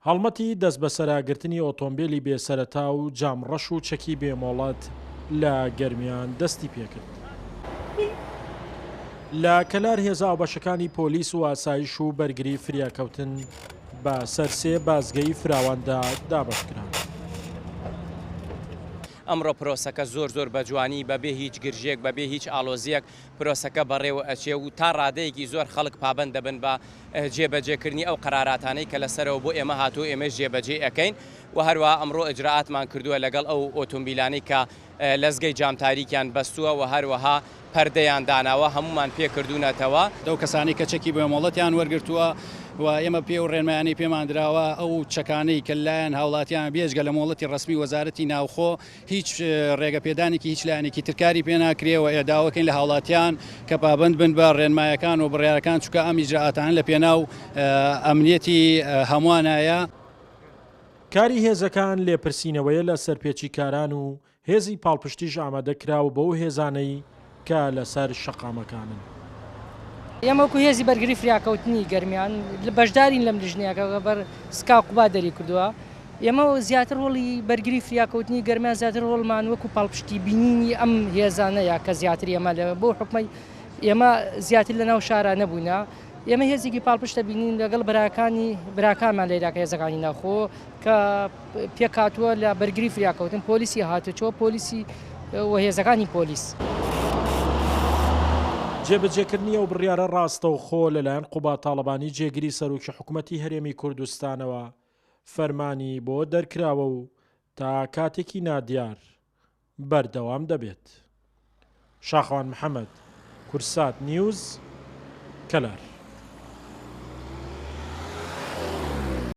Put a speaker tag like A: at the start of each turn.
A: هەڵمەتی دەست بە سەراگرتنی ئۆتۆمبیلی بێسەرەتا و جامڕەش و چەکی بێمۆڵەت لە گەرمیان دەستی پێکرد. لە کەلار هێزا ئاوبەشەکانی پۆلیس و ئاسایش و بەرگری فریاکەوتن بە سەرسێ بازگەی فراواندا دابەشکران.
B: ئەمڕۆ پرۆسەکە زۆر بە جوانی بەبێ هیچ گرژێک بەبێ هیچ ئالۆزیەک پرۆسەکە بەڕێوە ئەچێ و تا ڕادەیەکی زۆر خەڵک پابند دەبن بە جێبەجێکردنی ئەو قەراراتانەی کە لەسەرەوە بۆ ئێمە هاتوو ئێمەش جێبەجێ ئەەکەین و هەروە ئەمڕۆ ئجراعاتمان کردووە لەگەڵ ئەو ئۆتۆمبیلانەی کە لەزگەی جامتاریکیان بەستووە و هەروەها پەردەیان داناوە هەمومان پێکردوونەتەوە.
C: دەو کەسانی کە چەکی بێمۆڵەتیان وەرگرتووە و ئێمە پێ و ڕێنمایانی پێمان درراوە ئەو چەکانەی کە لایەن هاوڵاتیان بێژگە لە مۆڵەتی ڕسمی وەزارەتی ناوخۆ هیچ ڕێگەپێدانێکی هیچ لایەنێکی ترکاری پێ ناکرێەوە ئێداوەکەین لە هاوڵاتیان کە پابند بن بە ڕێنمایەکان و بڕیارەکان چکە ئەم ئیجراعاتان لە پێناو ئەمنیەتی هەمووانایە.
A: کاری هێزەکان لێپرسینەوەیە لە سەرپێچی کاران و هێزی پاڵپشتیش ئامادەکراوە بەو هێزانەی کە لەسەر شەقامەکانن.
D: ئێمەکو هێزی بەرگری فریاکەوتنی گەرمیان بەشدارین لەم لیژنەیەکە بەر سکاقوبا دەری کردووە. ئێمە زیاتر ڕۆڵی بەرگری فریاکەوتنی گەرمیان زیاتر ڕۆڵمان وەکو پاڵپشتی بینینی ئەم هێزانەیە کە زیاتر ئێمە لە بۆ حکومەی ئێمە زیاتر لەناو شارە نەبوونا. ئێمە هێزێکی پاڵپشتە بینین لەگەڵ براکانمان لێراکە هێزەکانی ناخۆ کە پێکاتووە لە بەرگری فریاکەوتن پۆلیسی هاتوچۆ پۆلیسی و هێزەکانی پۆلیس.
A: جێبەجێکردنی ئەو بڕیارە ڕاستەوخۆ لەلایەن قوبا تاڵەبانی جێگیری سەرۆکی حکوومەتی هەرێمی کوردستانەوە فەرمانی بۆ دەرکراوە و تا کاتێکی نادیار بەردەوام دەبێت. شاخوان محەممەد، کورسات نیوز، کەلار.